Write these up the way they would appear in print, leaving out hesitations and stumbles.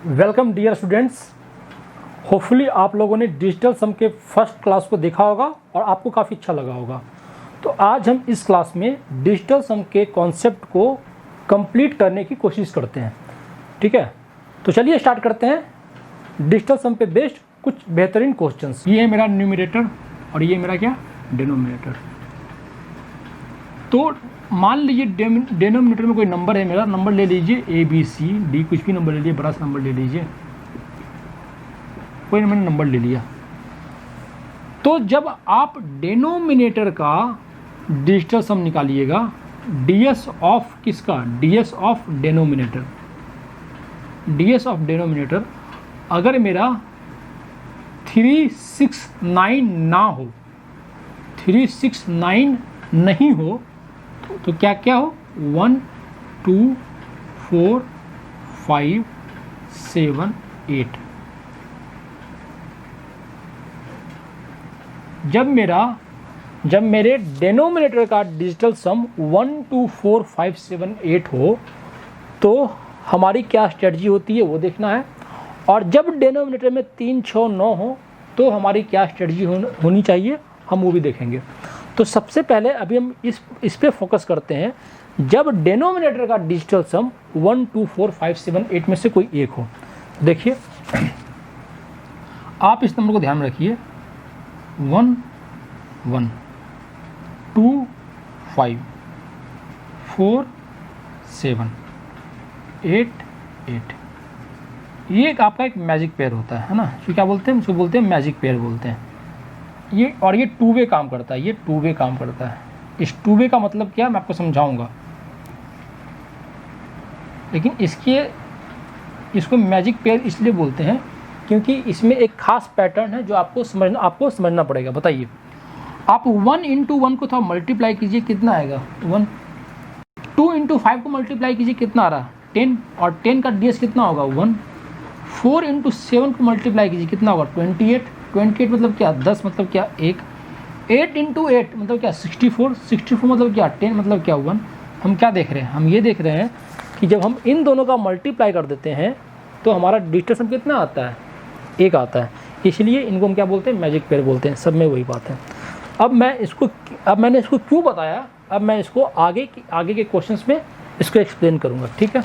Welcome dear students. Hopefully आप लोगों ने डिजिटल सम के फर्स्ट क्लास को देखा होगा और आपको काफ़ी अच्छा लगा होगा। तो आज हम इस क्लास में डिजिटल सम के कॉन्सेप्ट को कंप्लीट करने की कोशिश करते हैं। ठीक है, तो चलिए स्टार्ट करते हैं डिजिटल सम पे बेस्ड कुछ बेहतरीन क्वेश्चंस। ये है मेरा न्यूमरेटर और ये मेरा क्या डिनोमिनेटर। तो मान लीजिए डिनोमिनेटर में कोई नंबर है, मेरा नंबर ले लीजिए ए बी सी डी, कुछ भी नंबर ले लीजिए, बड़ा सा नंबर ले लीजिए, कोई मैंने नंबर ले लिया। तो जब आप डिनोमिनेटर का डिजिटल सम निकालिएगा, डीएस ऑफ किसका, DS of denominator, DS of denominator अगर मेरा 369 ना हो, 369 नहीं हो तो क्या क्या हो, 1 2 4 5 7 8। जब मेरे डिनोमिनेटर का डिजिटल सम 1 2 4 5 7 8 हो तो हमारी क्या स्ट्रेटजी होती है वो देखना है। और जब डिनोमिनेटर में 3 6 9 हो तो हमारी क्या स्ट्रेटजी होनी चाहिए, हम वो भी देखेंगे। तो सबसे पहले अभी हम इस पे फोकस करते हैं। जब डिनोमिनेटर का डिजिटल सम 1 2 4 5 7 8 में से कोई एक हो, देखिए आप इस नंबर को ध्यान में रखिए, 1 1 2 5 4 7 8 8। ये आपका एक मैजिक पेयर होता है ना, इसको क्या बोलते हैं, इसको बोलते हैं मैजिक पेयर बोलते हैं। ये और ये टू वे काम करता है, ये टू वे काम करता है। इस टू वे का मतलब क्या मैं आपको समझाऊंगा, लेकिन इसको मैजिक पेयर इसलिए बोलते हैं क्योंकि इसमें एक खास पैटर्न है जो आपको समझना पड़ेगा। बताइए, आप 1 इंटू 1 को थोड़ा मल्टीप्लाई कीजिए, कितना आएगा 1। 2 इंटू 5 को मल्टीप्लाई कीजिए, कितना आ रहा 10, और 10 का डीएस कितना होगा 1। 4 इंटू 7 को मल्टीप्लाई कीजिए, कितना होगा 28। 28 मतलब क्या 10, मतलब क्या 1। 8 इंटू 8 मतलब क्या 64। 64 मतलब क्या 10, मतलब क्या 1। हम क्या देख रहे हैं, हम ये देख रहे हैं कि जब हम इन दोनों का मल्टीप्लाई कर देते हैं तो हमारा डिजिटल सम कितना आता है, 1 आता है। इसलिए इनको हम क्या बोलते हैं, मैजिक पेयर बोलते हैं। सब में वही बात है। अब मैंने इसको क्यों बताया, अब मैं इसको आगे के क्वेश्चंस में इसको एक्सप्लेन करूँगा। ठीक है,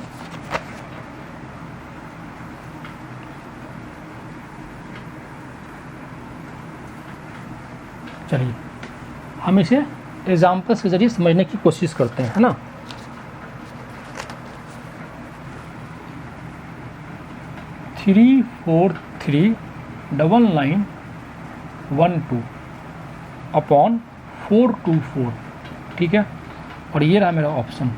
चलिए हम इसे एग्जाम्पल्स के जरिए समझने की कोशिश करते हैं, है ना। Three 4 3 9 1 2 upon 4 2 4। ठीक है, और ये रहा मेरा ऑप्शन।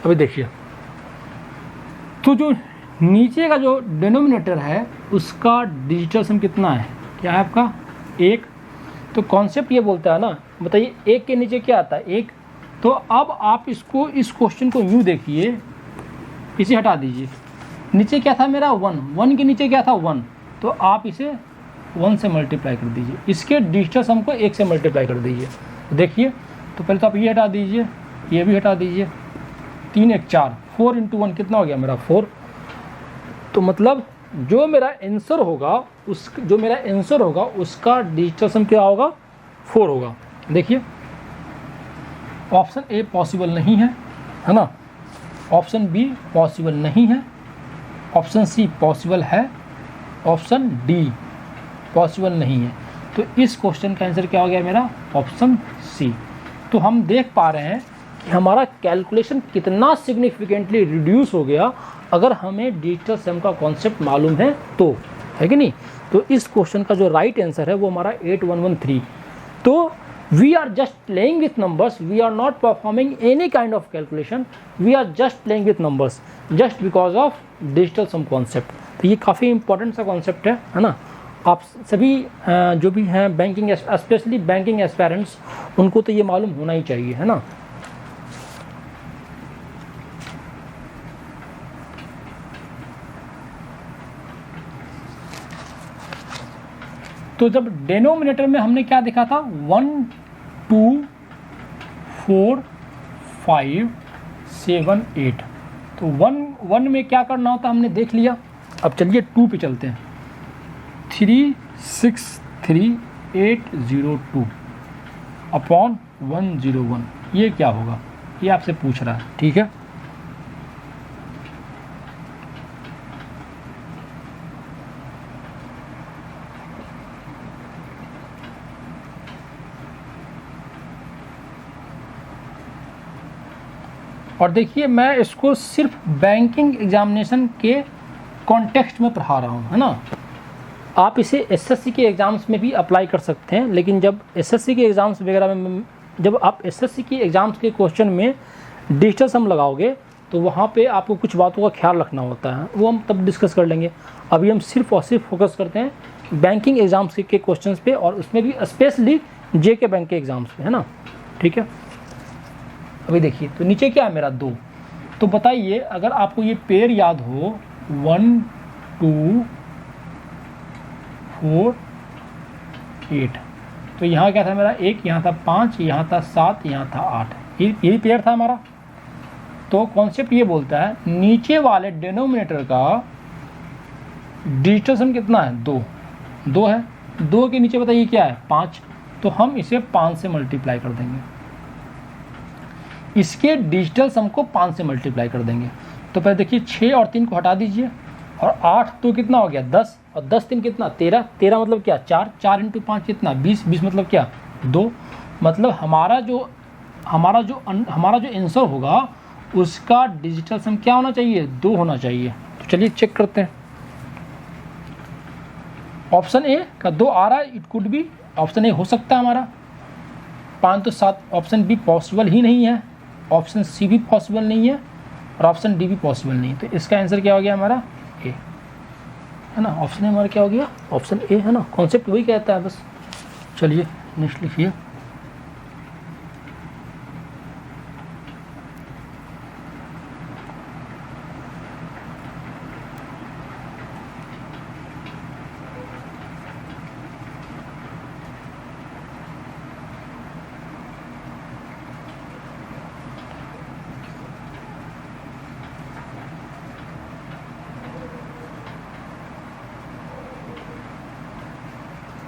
अभी देखिए, तो जो नीचे का जो डिनोमिनेटर है उसका डिजिटल सम कितना है, क्या है आपका 1। तो कॉन्सेप्ट ये बोलता है ना, बताइए 1 के नीचे क्या आता है 1। तो अब आप इस क्वेश्चन को यूँ देखिए, इसे हटा दीजिए, नीचे क्या था मेरा 1, 1 के नीचे क्या था 1, तो आप इसे 1 से मल्टीप्लाई कर दीजिए, इसके डिजिटल सम को 1 से मल्टीप्लाई कर दीजिए। देखिए, तो पहले तो आप ये हटा दीजिए, ये भी हटा दीजिए, 3 1 4, 4 इंटू 1 कितना हो गया मेरा 4। तो मतलब जो मेरा आंसर होगा उसका डिजिटल सम क्या होगा 4 होगा। देखिए, ऑप्शन ए पॉसिबल नहीं है, है ना, ऑप्शन बी पॉसिबल नहीं है, ऑप्शन सी पॉसिबल है, ऑप्शन डी पॉसिबल नहीं है। तो इस क्वेश्चन का आंसर क्या हो गया मेरा, ऑप्शन सी। तो हम देख पा रहे हैं कि हमारा कैलकुलेशन कितना सिग्निफिकेंटली रिड्यूस हो गया अगर हमें डिजिटल सम का कॉन्सेप्ट मालूम है तो, है कि नहीं। तो इस क्वेश्चन का जो राइट आंसर है वो हमारा 8113। तो we are just playing with numbers, we are not performing any kind of calculation, we are just playing with numbers just because of digital sum concept. तो ये काफ़ी इंपॉर्टेंट सा कॉन्सेप्ट है ना। आप सभी जो भी हैं बैंकिंग, स्पेशली बैंकिंग एस्पायरेंट्स, उनको तो ये मालूम होना ही चाहिए, है ना। तो जब डेनोमिनेटर में हमने क्या देखा था 1 2 4 5 7 8, तो 1 में क्या करना होता हमने देख लिया। अब चलिए 2 पे चलते हैं। 3 6 3 8 0 2 अपॉन 1 0 1, ये क्या होगा, ये आपसे पूछ रहा है, ठीक है। और देखिए मैं इसको सिर्फ बैंकिंग एग्जामिनेशन के कॉन्टेक्स्ट में पढ़ा रहा हूँ, है ना। आप इसे एसएससी के एग्ज़ाम्स में भी अप्लाई कर सकते हैं, लेकिन जब एसएससी के एग्ज़ाम्स वगैरह में, जब आप एसएससी के एग्ज़ाम्स के क्वेश्चन में डिजिटल सम लगाओगे तो वहाँ पे आपको कुछ बातों का ख्याल रखना होता है, वो हम तब डिस्कस कर लेंगे। अभी हम सिर्फ और सिर्फ फोकस करते हैं बैंकिंग एग्ज़ाम्स के क्वेश्चन पे, और उसमें भी स्पेशली जेके बैंक के एग्ज़ाम्स पे, है ना, ठीक है। अभी देखिए तो नीचे क्या है मेरा 2, तो बताइए अगर आपको ये पेयर याद हो 1 2 4 8, तो यहाँ क्या था मेरा 1, यहाँ था 5, यहाँ था 7, यहाँ था 8, यही पेयर था हमारा। तो कॉन्सेप्ट ये बोलता है नीचे वाले डिनोमिनेटर का डिजिटल सम कितना है 2 है, 2 के नीचे बताइए क्या है 5, तो हम इसे 5 से मल्टीप्लाई कर देंगे, इसके डिजिटल सम को 5 से मल्टीप्लाई कर देंगे। तो पहले देखिए 6 और 3 को हटा दीजिए, और 8 तो कितना हो गया 10, और 10 3 कितना 13, 13 मतलब क्या 4, 4 × 5 कितना 20, 20 मतलब क्या 2, मतलब हमारा जो आंसर होगा उसका डिजिटल सम क्या होना चाहिए 2 होना चाहिए। तो चलिए चेक करते हैं। ऑप्शन ए का 2 आ रहा है, it could be, option A हो सकता है हमारा। 5 तो 7, ऑप्शन बी पॉसिबल ही नहीं है, ऑप्शन सी भी पॉसिबल नहीं है, और ऑप्शन डी भी पॉसिबल नहीं है। तो इसका आंसर क्या हो गया हमारा ए, है ना। ऑप्शन ए हमारा क्या हो गया, ऑप्शन ए, है ना। कॉन्सेप्ट वही कहता है बस। चलिए नेक्स्ट लिखिए।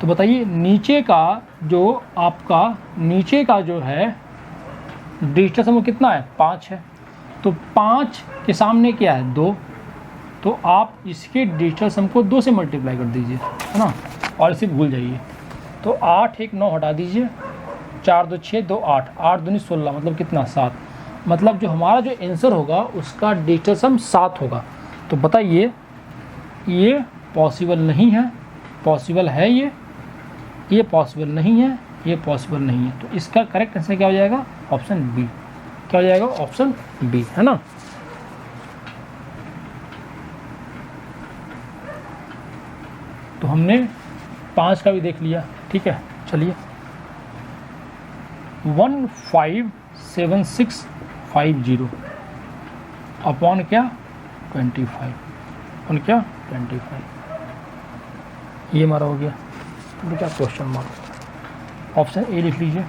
तो बताइए नीचे का जो है डिजिटल सम कितना है 5 है, तो 5 के सामने क्या है 2, तो आप इसके डिजिटल सम को 2 से मल्टीप्लाई कर दीजिए, है ना, और इसे भूल जाइए। तो 8 1 9 हटा दीजिए, 4 2 6 2 8, 8 दूनी 16, मतलब कितना 7, मतलब जो हमारा जो आंसर होगा उसका डिजिटल सम 7 होगा। तो बताइए ये पॉसिबल नहीं है, पॉसिबल है, ये पॉसिबल नहीं है, ये पॉसिबल नहीं है। तो इसका करेक्ट आंसर क्या हो जाएगा ऑप्शन बी, क्या हो जाएगा ऑप्शन बी, है ना। तो हमने 5 का भी देख लिया, ठीक है। चलिए 157,650 अपॉन क्या 25, अपॉन क्या 25, ये हमारा हो गया। तो क्या क्वेश्चन मार्क, ऑप्शन ए लिख लीजिए।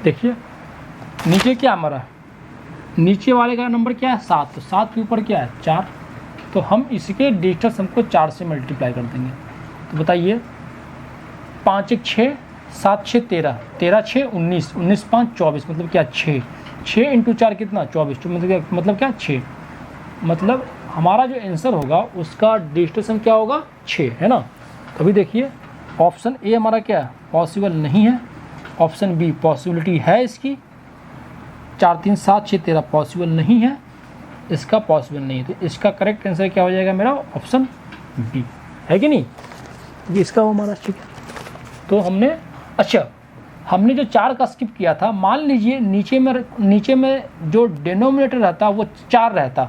देखिए नीचे क्या हमारा, नीचे वाले का नंबर क्या है 7, तो 7 के ऊपर क्या है 4, तो हम इसके डिजिटल सम को 4 से मल्टीप्लाई कर देंगे। तो बताइए 5 1 6, 7 6 13, 13 6 19, 19 5 24, मतलब क्या 6, 6 × 4 कितना 24, मतलब क्या 6, मतलब हमारा जो आंसर होगा उसका डिजिटल सम क्या होगा 6, है ना। तो अभी देखिए ऑप्शन ए हमारा क्या है पॉसिबल नहीं है, ऑप्शन बी पॉसिबिलिटी है इसकी, 4 3 7 6 13 पॉसिबल नहीं है, इसका पॉसिबल नहीं है। तो इसका करेक्ट आंसर क्या हो जाएगा मेरा ऑप्शन बी, है कि नहीं, ये इसका हो हमारा, ठीक है। तो हमने जो 4 का स्किप किया था, मान लीजिए नीचे में जो डिनोमिनेटर रहता वो 4 रहता,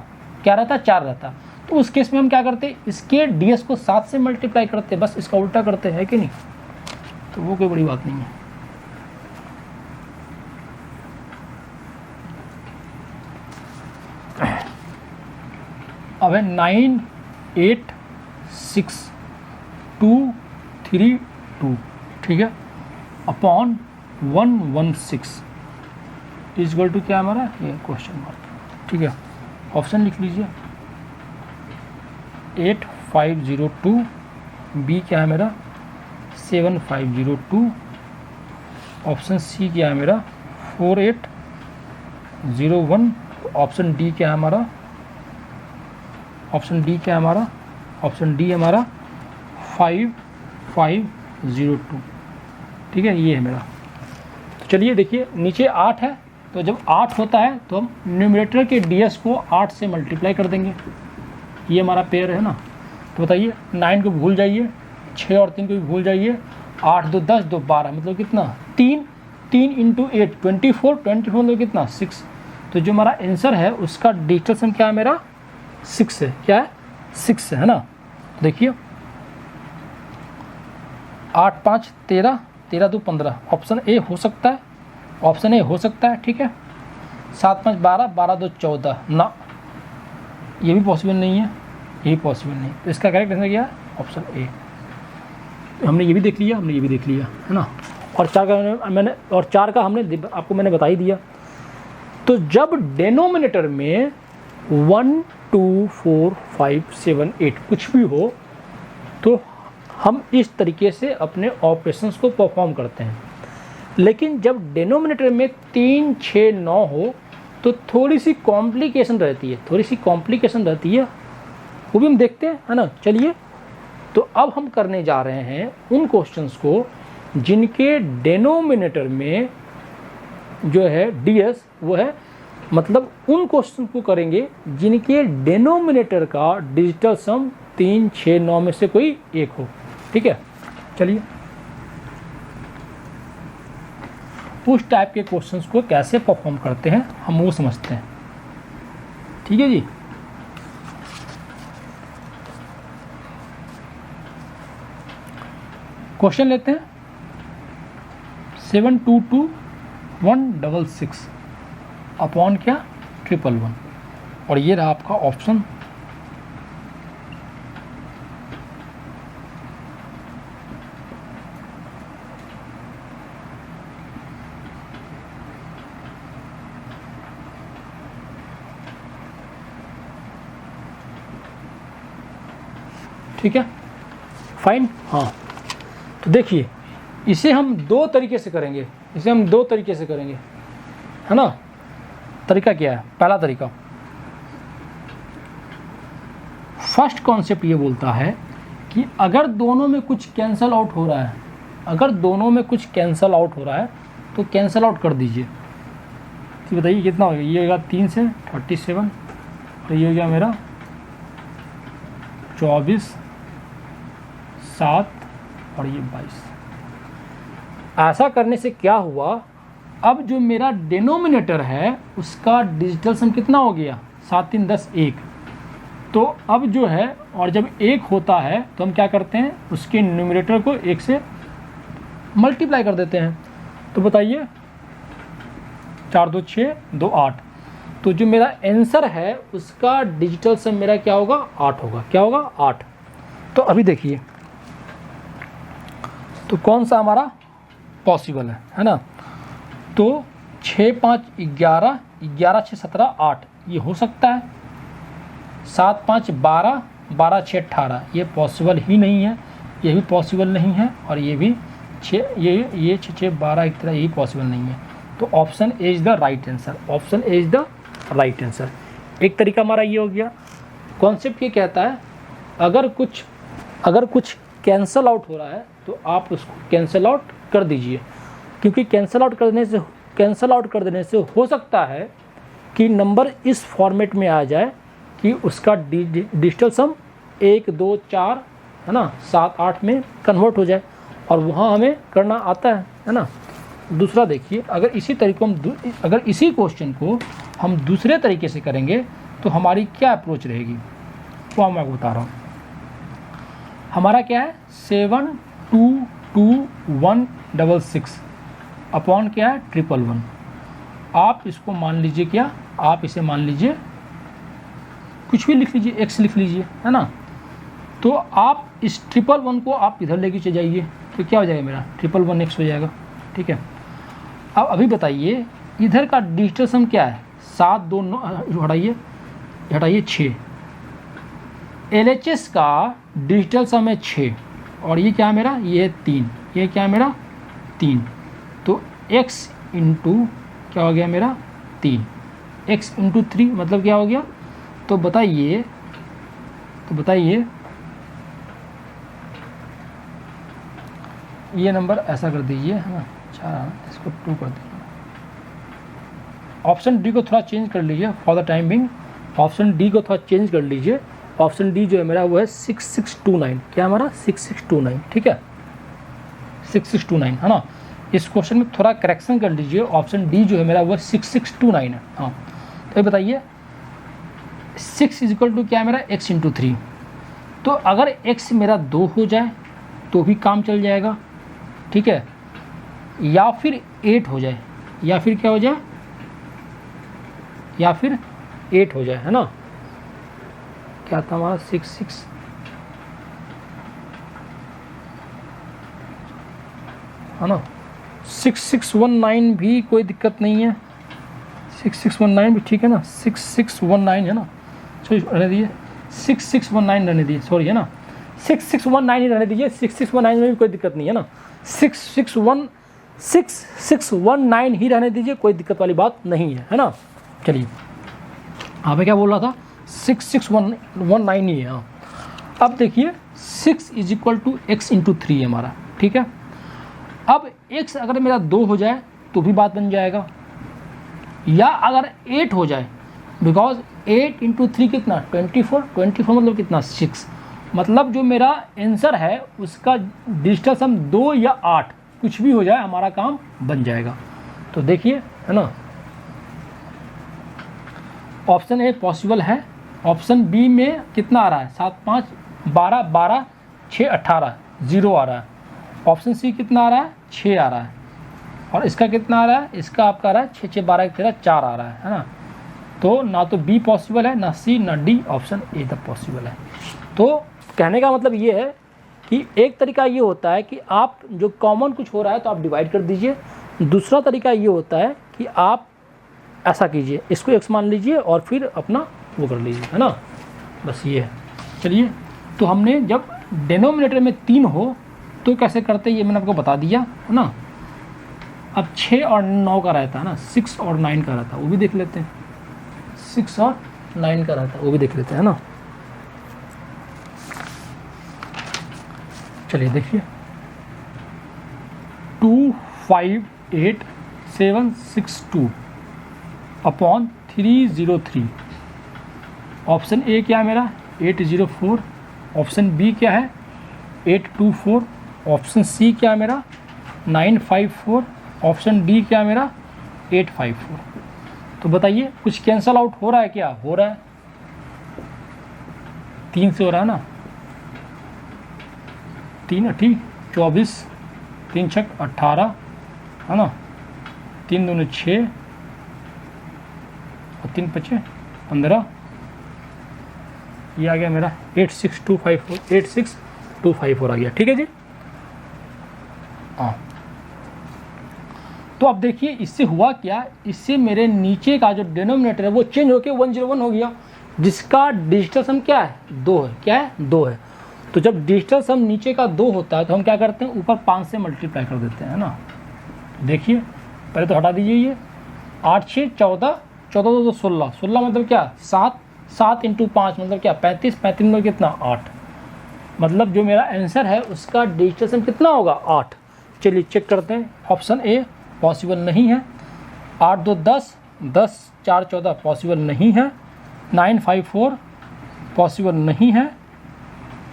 क्या रहता 4 रहता, तो उस केस में हम क्या करते, इसके ds को 7 से मल्टीप्लाई करते, बस इसका उल्टा करते हैं कि नहीं, तो वो कोई बड़ी बात नहीं है। अब है 9 8 6 2 3 2, ठीक है, अपॉन 116 इज इक्वल टू क्या हमारा, ये क्वेश्चन मार्क, ठीक है। ऑप्शन लिख लीजिए 8502, बी क्या है मेरा 7502, ऑप्शन सी क्या है मेरा 4801, ऑप्शन डी क्या है हमारा, ऑप्शन डी क्या है हमारा, ऑप्शन डी हमारा 5502, ठीक है, ये है मेरा। तो चलिए देखिए नीचे 8 है, तो जब 8 होता है तो हम न्यूमरेटर के ds को 8 से मल्टीप्लाई कर देंगे, ये हमारा पेयर है ना। तो बताइए 9 को भूल जाइए, 6 और 3 को भी भूल जाइए, 8 2 10 2 12 मतलब कितना 3 इंटू 8 24 मतलब कितना 6। तो जो हमारा आंसर है उसका डिजिटल सम क्या है मेरा 6 है, क्या है 6 है ना। देखिए 8 5 13 13 2 15, ऑप्शन ए हो सकता है, ऑप्शन ए हो सकता है, ठीक है। 7 5 12 12 2 14 ना, ये भी पॉसिबल नहीं है, ये भी पॉसिबल नहीं, तो इसका करेक्ट आंसर क्या है ऑप्शन ए। हमने ये भी देख लिया, हमने ये भी देख लिया है ना। और 4 का हमने आपको मैंने बता ही दिया। तो जब डेनोमिनेटर में 1 2 4 5 7 8 कुछ भी हो तो हम इस तरीके से अपने ऑपरेशंस को परफॉर्म करते हैं, लेकिन जब डेनोमिनेटर में 3 6 9 हो तो थोड़ी सी कॉम्प्लिकेशन रहती है, वो भी हम देखते हैं, है ना। चलिए तो अब हम करने जा रहे हैं उन क्वेश्चंस को जिनके डेनोमिनेटर में जो है ds वो है, मतलब उन क्वेश्चन को करेंगे जिनके डेनोमिनेटर का डिजिटल सम 3 6 9 में से कोई एक हो, ठीक है। चलिए उस टाइप के क्वेश्चंस को कैसे परफॉर्म करते हैं हम वो समझते हैं, ठीक है जी। क्वेश्चन लेते हैं 722166 अपॉन क्या 111, और ये रहा आपका ऑप्शन। ठीक है फाइन। हाँ तो देखिए इसे हम दो तरीके से करेंगे, है ना। तरीका क्या है, पहला तरीका फर्स्ट कॉन्सेप्ट ये बोलता है कि अगर दोनों में कुछ कैंसल आउट हो रहा है, तो कैंसल आउट कर दीजिए। तो बताइए कितना हो गया, ये होगा 3 से 37, तो ये हो गया मेरा 24 7 और ये 22। ऐसा करने से क्या हुआ, अब जो मेरा डिनोमिनेटर है उसका डिजिटल सम कितना हो गया 7 3 10 1। तो अब जो है, और जब 1 होता है तो हम क्या करते हैं उसके न्यूमरेटर को 1 से मल्टीप्लाई कर देते हैं। तो बताइए 4 2 6 2 8, तो जो मेरा आंसर है उसका डिजिटल सम मेरा क्या होगा 8 होगा। क्या होगा 8। तो अभी देखिए तो कौन सा हमारा पॉसिबल है ना। तो 6 5 11 11 6 17 8 ये हो सकता है, 7 5 12 12 6 18 ये पॉसिबल ही नहीं है, ये भी पॉसिबल नहीं है, और ये भी 6 ये 6 6 12 एक तरह ये पॉसिबल नहीं है। तो option A is the right answer, option A is the right answer. एक तरीका हमारा ये हो गया। कॉन्सेप्ट ये कहता है अगर कुछ कैंसल आउट हो रहा है तो आप उसको कैंसल आउट कर दीजिए, क्योंकि कैंसल आउट कर देने से हो सकता है कि नंबर इस फॉर्मेट में आ जाए कि उसका डिजिटल सम 1 2 4 है ना 7 8 में कन्वर्ट हो जाए, और वहाँ हमें करना आता है ना। दूसरा देखिए, अगर इसी क्वेश्चन को हम दूसरे तरीके से करेंगे तो हमारी क्या अप्रोच रहेगी। वो मैं आपको बता रहा हूँ। हमारा क्या है 7222166 अपॉन क्या है 111। आप इसको मान लीजिए क्या, आप इसे मान लीजिए कुछ भी लिख लीजिए, x लिख लीजिए, है ना। तो आप इस 111 को आप इधर लेके चले जाइए, तो क्या हो जाएगा मेरा 111x हो जाएगा, ठीक है। अब अभी बताइए इधर का डिजिटल सम क्या है 7 2 9 हटाइए 6। LHS का डिजिटल सम है 6 और ये क्या है मेरा, ये है 3, ये क्या है मेरा 3। तो x इंटू क्या हो गया मेरा 3, x इंटू 3 मतलब क्या हो गया। तो बताइए ये नंबर ऐसा कर दीजिए, है ना। अच्छा इसको 2 कर दीजिए। ऑप्शन डी को थोड़ा चेंज कर लीजिए for the time being, option D को थोड़ा चेंज कर लीजिए। ऑप्शन डी जो है मेरा वो है 6629, क्या है हमारा 6629, ठीक है 6629, है ना। इस क्वेश्चन में थोड़ा करेक्शन कर लीजिए, ऑप्शन डी जो है मेरा वो 6629 है। हाँ तो बताइए 6 इक्वल टू क्या है मेरा x इंटू 3। तो अगर x मेरा 2 हो जाए तो भी काम चल जाएगा, ठीक है, या फिर 8 हो जाए, या फिर क्या हो जाए, या फिर 8 हो जाए, है ना। क्या था हमारा 66, है ना। 6619 भी कोई दिक्कत नहीं है, 6619 भी ठीक है ना, 6619 है ना, सॉरी रहने दीजिए 6619 रहने दीजिए, सॉरी है ना 6619 ही रहने दीजिए, 6619 में भी कोई दिक्कत नहीं है ना, 6619 ही रहने दीजिए, कोई दिक्कत वाली बात नहीं है ना। चलिए हाँ मैं क्या बोल रहा था 6619 ही है। हाँ अब देखिए 6 is equal to x into 3 है हमारा, ठीक है। अब x अगर मेरा 2 हो जाए तो भी बात बन जाएगा, या अगर 8 हो जाए, बिकॉज 8 इंटू 3 कितना 24 मतलब कितना 6, मतलब जो मेरा आंसर है उसका डिजिटल सम 2 या 8 कुछ भी हो जाए हमारा काम बन जाएगा। तो देखिए है ना, ऑप्शन ए पॉसिबल है, ऑप्शन बी में कितना आ रहा है 7 5 12 12 6 18 0 आ रहा है, ऑप्शन सी कितना आ रहा है 6 आ रहा है, और इसका कितना आ रहा है, इसका आपका आ रहा है 6 6 12 13 4 आ रहा है ना। तो ना तो बी पॉसिबल है, ना सी, ना डी, ऑप्शन ए तक पॉसिबल है। तो कहने का मतलब ये है कि एक तरीका ये होता है कि आप जो कॉमन कुछ हो रहा है तो आप डिवाइड कर दीजिए, दूसरा तरीका ये होता है कि आप ऐसा कीजिए, इसको x मान लीजिए और फिर अपना वो कर लीजिए, है ना, बस ये है। चलिए तो हमने जब डिनोमिनेटर में 3 हो तो कैसे करते ये मैंने आपको बता दिया, है ना। अब 6 और 9 का रहता है ना, 6 और 9 का रहता है, वो भी देख लेते हैं, 6 और 9 का रहता है, वो भी देख लेते हैं ना। चलिए देखिए 258762 अपॉन 303, ऑप्शन ए क्या है मेरा 804, ऑप्शन बी क्या है 824, ऑप्शन सी क्या है मेरा 954, ऑप्शन डी क्या है मेरा 854। तो बताइए कुछ कैंसल आउट हो रहा है क्या, हो रहा है 3 से हो रहा है ना, 3 8 24 3 6 18 है ना, 3 2 6 और 3 5 15, ये आ गया मेरा 86254 आ गया, ठीक है जी। हाँ तो अब देखिए इससे हुआ क्या, इससे मेरे नीचे का जो डिनोमिनेटर है वो चेंज होकर 101 हो गया, जिसका डिजिटल सम क्या है 2 है, क्या है 2 है। तो जब डिजिटल सम नीचे का 2 होता है तो हम क्या करते हैं ऊपर 5 से मल्टीप्लाई कर देते हैं, है ना। देखिए पहले तो हटा दीजिए ये 8 6 14 14 2 16 16 मतलब क्या 7 7 इंटू 5 मतलब क्या 35 35 मतलब कितना 8, मतलब जो मेरा आंसर है उसका डिजिटल सम कितना होगा 8। चलिए चेक करते हैं, ऑप्शन ए पॉसिबल नहीं है, 8 2 10 10 4 14 पॉसिबल नहीं है, 954 पॉसिबल नहीं है,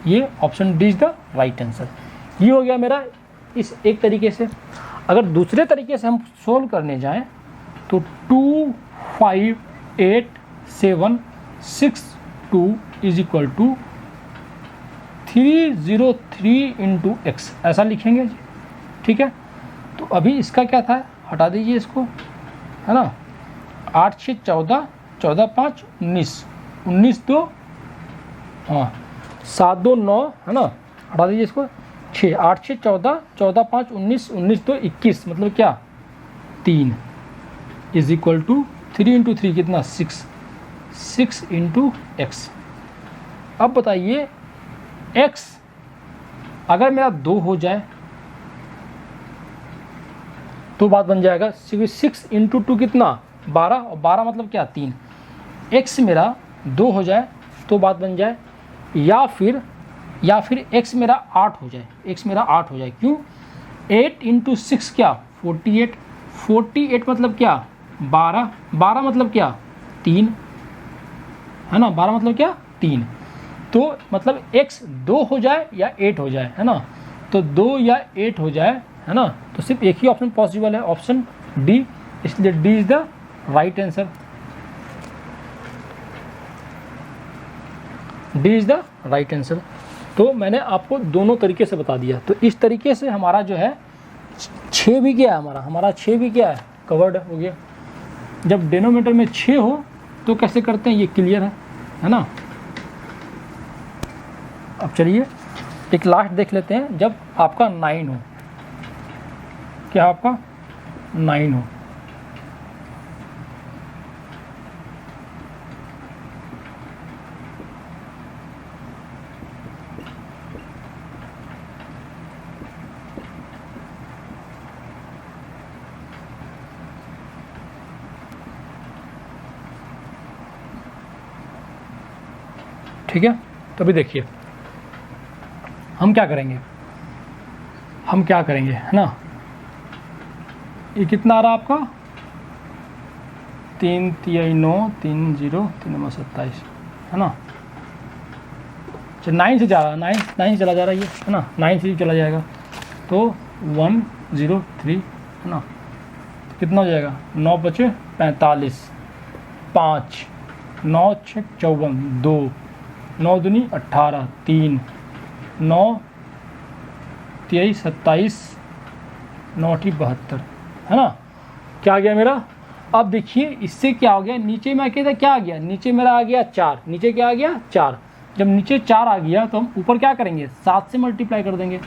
ये option D is the right answer. ये हो गया मेरा इस एक तरीके से। अगर दूसरे तरीके से हम सोल्व करने जाएं तो 258762 2 is equal to 303 into x, ऐसा लिखेंगे जी, ठीक है। तो अभी इसका क्या था, हटा दीजिए इसको, है ना। 8 6 14, 14 5 19, 19 2, हाँ 7 2 9, है ना, हटा दीजिए इसको। 6 8 6 14, 14 5 19, 19 2 21, मतलब क्या 3 इज इक्वल टू 3 इंटू 3 कितना 6, 6 इंटू एक्स। अब बताइए x अगर मेरा 2 हो जाए तो बात बन जाएगा 6 इंटू 2 कितना 12, और 12 मतलब क्या 3। x मेरा 2 हो जाए तो बात बन जाए, या फिर x मेरा 8 हो जाए, x मेरा 8 हो जाए। क्यों, 8 इंटू 6 क्या 48, 48 मतलब क्या 12, 12 मतलब क्या 3, है ना, 12 मतलब क्या 3। तो मतलब x 2 हो जाए या 8 हो जाए, है ना, तो 2 या 8 हो जाए, है ना, तो सिर्फ एक ही ऑप्शन पॉसिबल है, ऑप्शन डी, इसलिए D is the right answer, D is the right answer. तो मैंने आपको दोनों तरीके से बता दिया। तो इस तरीके से हमारा जो है 6 भी क्या है, हमारा 6 भी क्या है कवर्ड हो गया। जब डिनोमिनेटर में 6 हो तो कैसे करते हैं, ये क्लियर है ना। अब चलिए एक लास्ट देख लेते हैं, जब आपका 9 हो, क्या आपका 9 हो, ठीक है। तो अभी देखिए हम क्या करेंगे, है ना, ये कितना आ रहा आपका 3 3 9 3 0 3 9 27, है ना। अच्छा 9 से जा रहा है, 9 चला जा रहा है ये, है ना, 9 से चला जाएगा तो 103, है ना, तो कितना हो जाएगा 9 बचे 45, 5 9 6 54, 2 9 दूनी 18, 3 9 23 27, 9 72, है ना, क्या आ गया मेरा। अब देखिए इससे क्या हो गया, नीचे में क्या आ गया, नीचे मेरा आ गया 4, नीचे क्या आ गया 4। जब नीचे 4 आ गया तो हम ऊपर क्या करेंगे 7 से मल्टीप्लाई कर देंगे।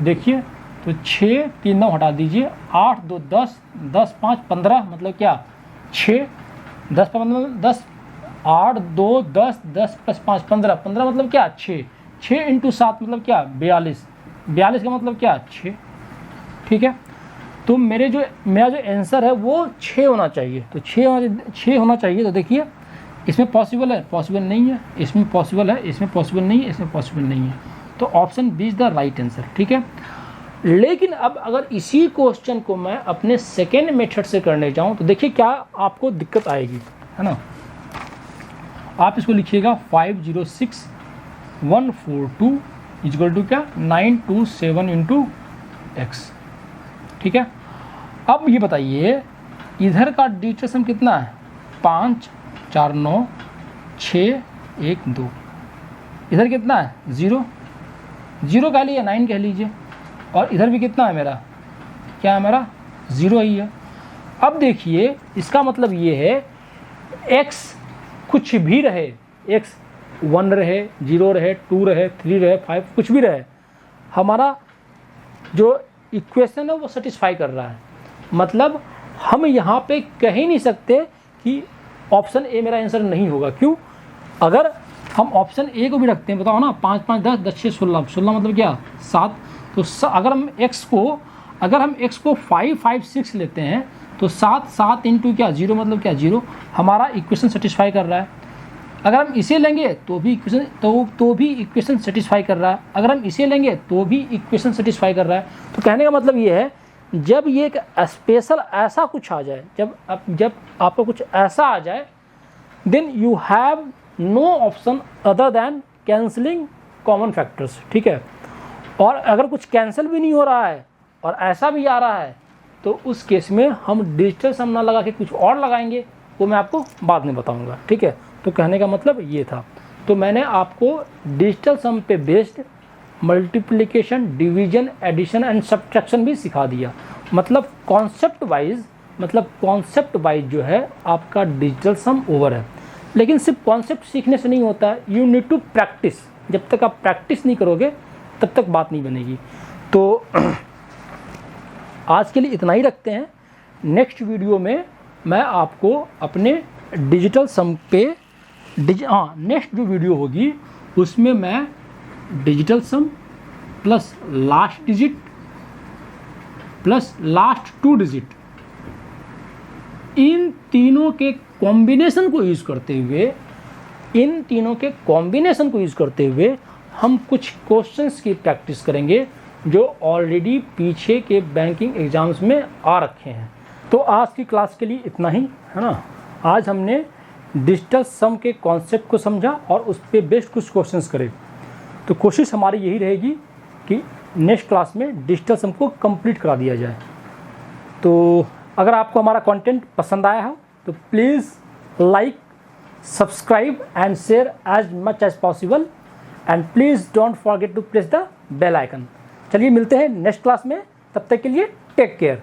देखिए तो 6 3 9 हटा दीजिए, 8 2 10, 10 5 15, मतलब क्या 6, 10 15 10, 8 2 10, 10 + 5 15, 15 मतलब क्या 6, 6 इंटू 7 मतलब क्या 42, 42 का मतलब क्या 6, ठीक है। तो मेरा जो आंसर है वो 6 होना चाहिए, तो 6 होना चाहिए। तो देखिए इसमें पॉसिबल है, पॉसिबल नहीं है, इसमें पॉसिबल है, इसमें पॉसिबल नहीं है, इसमें पॉसिबल नहीं है, तो option B is the right answer, ठीक है। लेकिन अब अगर इसी क्वेश्चन को मैं अपने सेकेंड मेथड से करने जाऊं तो देखिए क्या आपको दिक्कत आएगी, है ना। आप इसको लिखिएगा 506 142 इक्वल टू क्या 927 इंटू एक्स, ठीक है। अब ये बताइए इधर का डिस्टेंस कितना है 5 4 9 6 1 2, इधर कितना है 0 0 कह लीजिए 9 कह लीजिए, और इधर भी कितना है मेरा, क्या है मेरा 0 ही है। अब देखिए इसका मतलब ये है x कुछ भी रहे, x 1 रहे 0 रहे 2 रहे 3 रहे 5 कुछ भी रहे, हमारा जो इक्वेशन है वो सेटिस्फाई कर रहा है। मतलब हम यहाँ पे कह ही नहीं सकते कि ऑप्शन ए मेरा आंसर नहीं होगा। क्यों, अगर हम ऑप्शन ए को भी रखते हैं, बताओ ना 5 5 10 10 6 16, 16 मतलब क्या 7, तो अगर हम x को 5 5 6 लेते हैं तो 7 7 इंटू क्या 0 मतलब क्या 0, हमारा इक्वेशन सेटिस्फाई कर रहा है। अगर हम इसे लेंगे तो भी इक्वेशन तो भी इक्वेशन सेटिस्फाई कर रहा है, अगर हम इसे लेंगे तो भी इक्वेशन सेटिस्फाई कर रहा है। तो कहने का मतलब ये है जब ये एक स्पेशल ऐसा कुछ आ जाए, जब आपको कुछ ऐसा आ जाए, then you have no option other than cancelling common factors, ठीक है। और अगर कुछ कैंसिल भी नहीं हो रहा है और ऐसा भी आ रहा है तो उस केस में हम डिजिटल सम ना लगा के कुछ और लगाएंगे, वो मैं आपको बाद में बताऊंगा, ठीक है। तो कहने का मतलब ये था। तो मैंने आपको डिजिटल सम पे based multiplication, division, addition and subtraction भी सिखा दिया। मतलब कॉन्सेप्ट वाइज जो है आपका डिजिटल सम ओवर है। लेकिन सिर्फ कॉन्सेप्ट सीखने से नहीं होता, यू नीड टू प्रैक्टिस। जब तक आप प्रैक्टिस नहीं करोगे तब तक बात नहीं बनेगी। तो आज के लिए इतना ही रखते हैं। नेक्स्ट वीडियो में मैं आपको अपने डिजिटल सम पे नेक्स्ट जो वीडियो होगी उसमें मैं digital sum plus last digit plus last 2 digit, इन तीनों के कॉम्बिनेशन को यूज़ करते हुए हम कुछ क्वेश्चंस की प्रैक्टिस करेंगे जो ऑलरेडी पीछे के बैंकिंग एग्जाम्स में आ रखे हैं। तो आज की क्लास के लिए इतना ही, है ना। आज हमने डिजिटल सम के कॉन्सेप्ट को समझा और उस पर बेस्ड कुछ क्वेश्चंस करे। तो कोशिश हमारी यही रहेगी कि नेक्स्ट क्लास में डिजिटल सम को कंप्लीट करा दिया जाए। तो अगर आपको हमारा कंटेंट पसंद आया हो तो please like, subscribe and share as much as possible, and please don't forget to press the bell icon. चलिए मिलते हैं नेक्स्ट क्लास में, तब तक के लिए टेक केयर।